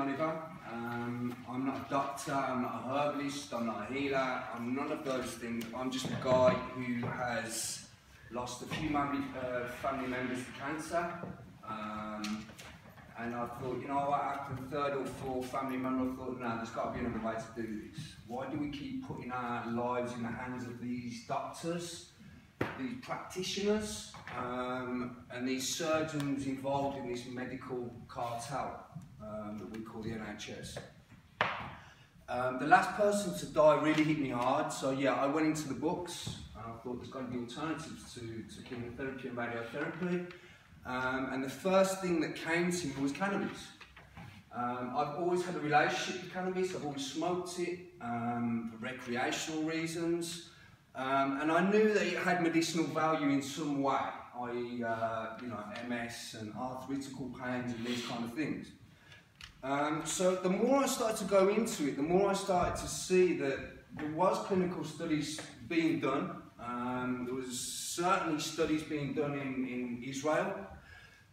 Oliver. I'm not a doctor, I'm not a herbalist, I'm not a healer, I'm none of those things. I'm just a guy who has lost a few family members to cancer. And I thought, you know what, after the third or fourth family member, I thought, no, there's got to be another way to do this. Why do we keep putting our lives in the hands of these doctors, these practitioners, and these surgeons involved in this medical cartel that we call the NHS? The last person to die really hit me hard, so yeah, I went into the books, and I thought there's got to be alternatives to chemotherapy and radiotherapy. And the first thing that came to me was cannabis. I've always had a relationship with cannabis. I've always smoked it for recreational reasons, and I knew that it had medicinal value in some way, i.e., you know, MS and arthritic pains and these kind of things. So the more I started to go into it, the more I started to see that there was clinical studies being done. There was certainly studies being done in Israel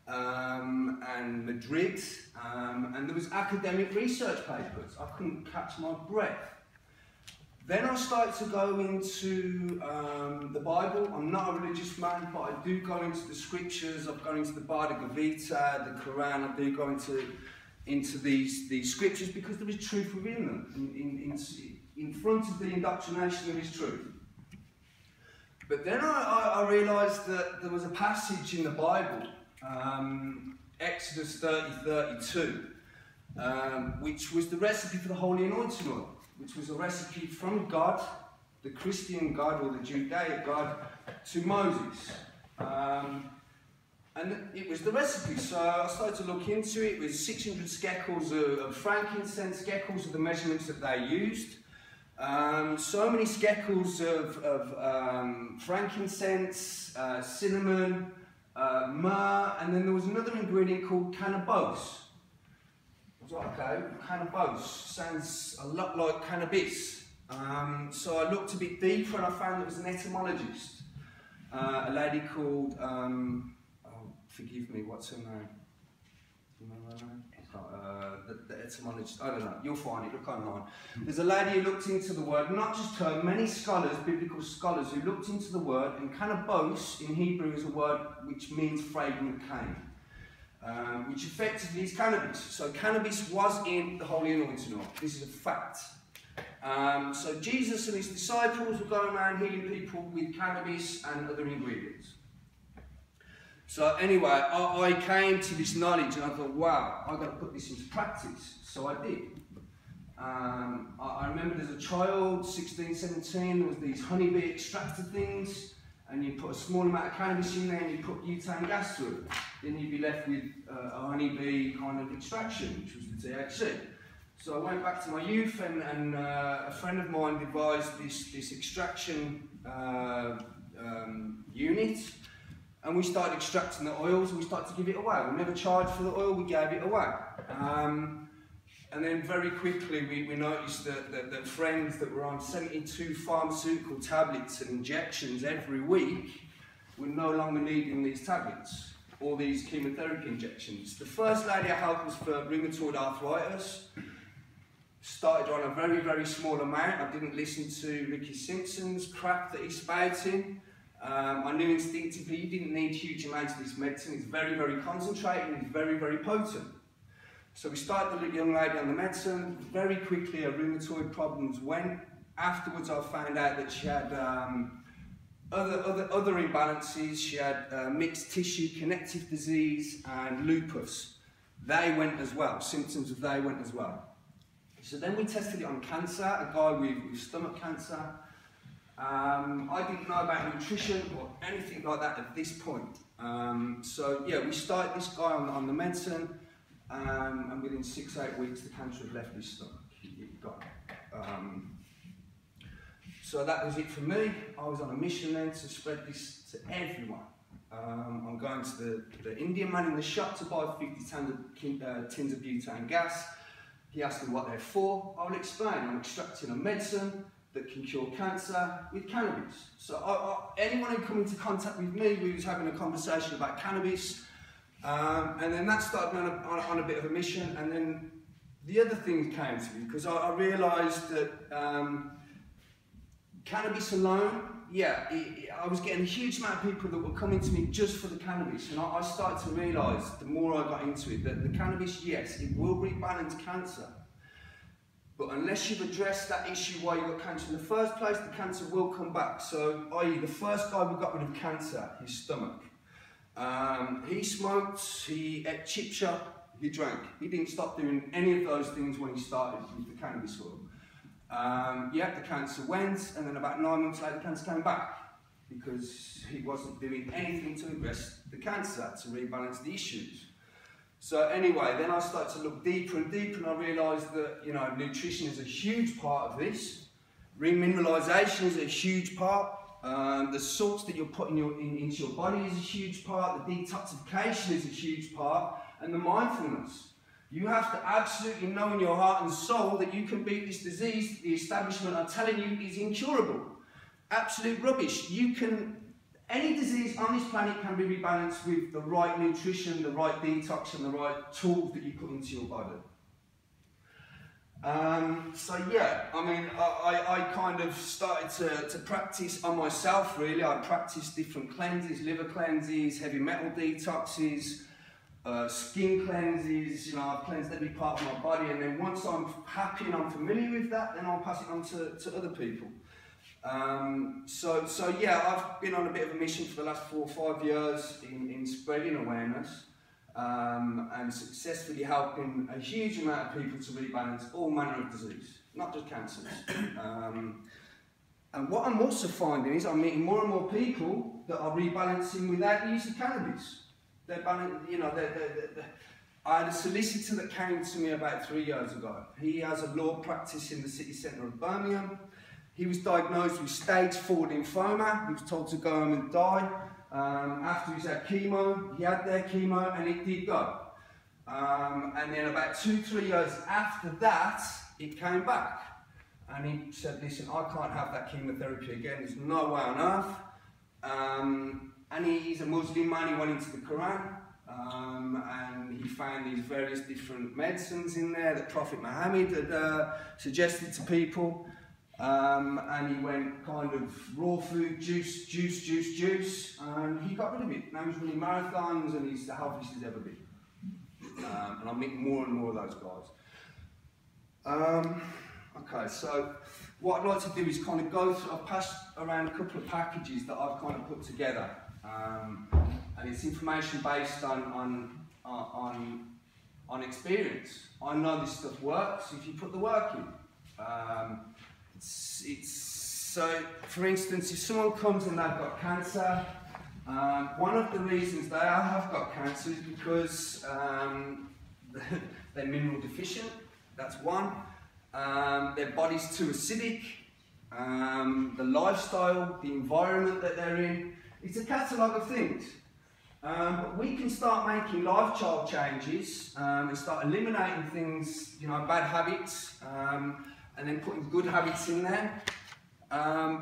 and Madrid, and there was academic research papers. I couldn't catch my breath. Then I started to go into the Bible. I'm not a religious man, but I do go into the scriptures. I've gone into the Bhagavad Gita, the Quran. I do go into these scriptures because there is truth within them. In front of the indoctrination, there is truth. But then I realised that there was a passage in the Bible, Exodus 30:32, which was the recipe for the holy anointing oil, which was a recipe from God, the Christian God or the Judaic God, to Moses. And it was the recipe, so I started to look into it. It was 600 shekels of frankincense. Shekels are the measurements that they used. So many shekels of frankincense, cinnamon, myrrh, and then there was another ingredient called cannabis. I was like, okay, cannabis sounds a lot like cannabis. So I looked a bit deeper and I found there was an etymologist, a lady called, forgive me, what's her name? Do you remember her name? The etymologist, I don't know, you'll find it, look online. There's a lady who looked into the word, not just her, many scholars, biblical scholars, who looked into the word, and cannabis in Hebrew is a word which means fragrant cane, which effectively is cannabis. So cannabis was in the holy anointing oil. This is a fact. So Jesus and his disciples were going around healing people with cannabis and other ingredients. So anyway, I came to this knowledge and I thought, wow, I've got to put this into practice. So I did. I remember as a child, 16, 17, there was these honeybee extractor things, and you put a small amount of cannabis in there and you put butane gas through it. Then you'd be left with a honeybee kind of extraction, which was the THC. So I went back to my youth and a friend of mine devised this extraction unit. And we started extracting the oils and we started to give it away. We never charged for the oil, we gave it away. And then very quickly we noticed that friends that were on 72 pharmaceutical tablets and injections every week were no longer needing these tablets or these chemotherapy injections. The first lady I helped was for rheumatoid arthritis. Started on a very, very small amount. I didn't listen to Ricky Simpson's crap that he's spouting. I knew instinctively you didn't need huge amounts of this medicine. It's very, very concentrated and it's very, very potent. So we started the young lady on the medicine. Very quickly her rheumatoid problems went. Afterwards I found out that she had other imbalances. She had mixed tissue connective disease and lupus. They went as well. Symptoms of they went as well. So then we tested it on cancer, a guy with stomach cancer. I didn't know about nutrition or anything like that at this point. So yeah, we started this guy on the medicine, and within 6-8 weeks the cancer had left his stomach. He'd gone. So that was it for me. I was on a mission then to spread this to everyone. I'm going to the Indian man in the shop to buy 50 tins of butane gas. He asked me what they're for. I'll explain. I'm extracting a medicine that can cure cancer with cannabis. So anyone who come into contact with me, we was having a conversation about cannabis, and then that started me on a bit of a mission, and then the other things came to me because I realised that cannabis alone, yeah, I was getting a huge amount of people that were coming to me just for the cannabis, and I started to realise the more I got into it that the cannabis, yes, it will rebalance cancer, but unless you've addressed that issue why you got cancer in the first place, the cancer will come back. So, i.e. the first guy who got rid of cancer, his stomach, he smoked, he ate chip shop, he drank. He didn't stop doing any of those things when he started with the cannabis oil. Yeah, the cancer went, and then about 9 months later the cancer came back because he wasn't doing anything to address the cancer, to rebalance the issues. So anyway, then I started to look deeper and deeper, and I realised that, you know, nutrition is a huge part of this. Remineralisation is a huge part. The salts that you're putting into your body is a huge part. The detoxification is a huge part, and the mindfulness. You have to absolutely know in your heart and soul that you can beat this disease. The establishment are telling you is incurable. Absolute rubbish. You can, any disease on this planet can be rebalanced with the right nutrition, the right detox, and the right tools that you put into your body. So yeah, I mean, I kind of started to practice on myself really. I practiced different cleanses, liver cleanses, heavy metal detoxes, skin cleanses, you know, I've cleansed every part of my body, and then once I'm happy and I'm familiar with that, then I'll pass it on to other people. So yeah, I've been on a bit of a mission for the last 4 or 5 years in spreading awareness and successfully helping a huge amount of people to rebalance all manner of disease, not just cancers. And what I'm also finding is I'm meeting more and more people that are rebalancing without the use of cannabis. They're you know, I had a solicitor that came to me about 3 years ago. He has a law practice in the city centre of Birmingham. He was diagnosed with stage 4 lymphoma. He was told to go home and die. After he's had chemo, he had their chemo and it did go. And then about 2-3 years after that, it came back. And he said, listen, I can't have that chemotherapy again. There's no way on earth. And he's a Muslim man, he went into the Quran, and he found these various different medicines in there that Prophet Muhammad had suggested to people. And he went kind of raw food, juice, and he got rid of it. Now he's running marathons and he's the healthiest he's ever been. And I'm meeting more and more of those guys. Okay, so what I'd like to do is kind of go through, I've passed around a couple of packages that I've kind of put together. And it's information based on experience. I know this stuff works if you put the work in. So, for instance, if someone comes and they've got cancer, one of the reasons they have got cancer is because they're mineral deficient. That's one. Their body's too acidic. The lifestyle, the environment that they're in. It's a catalogue of things. But we can start making lifestyle changes and start eliminating things, you know, bad habits, and then putting good habits in there.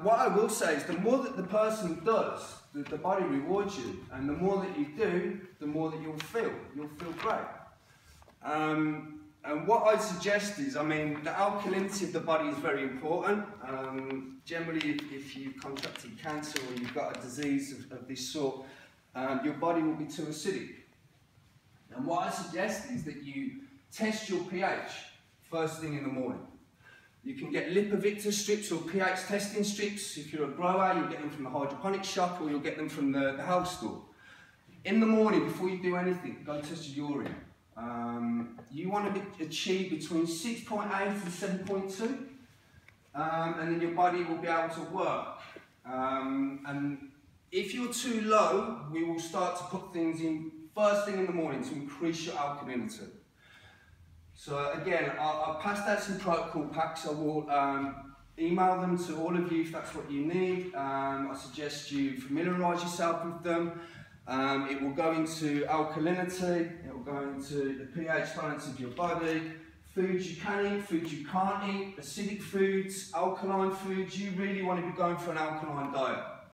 What I will say is the more that the person does, the body rewards you, and the more that you do, the more that you'll feel. You'll feel great. And what I suggest is, I mean, the alkalinity of the body is very important. Generally, if you've contracted cancer or you've got a disease of this sort, your body will be too acidic. And what I suggest is that you test your pH first thing in the morning. You can get Lipovictor strips or pH testing strips. If you're a grower, you'll get them from the hydroponic shop or you'll get them from the health store. In the morning, before you do anything, go test your urine. You want to achieve between 6.8 and 7.2, and then your body will be able to work. And if you're too low, we will start to put things in first thing in the morning to increase your alkalinity. So again, I'll pass out some protocol packs. I will email them to all of you if that's what you need. I suggest you familiarise yourself with them. It will go into alkalinity, it will go into the pH balance of your body, foods you can eat, foods you can't eat, acidic foods, alkaline foods. You really want to be going for an alkaline diet.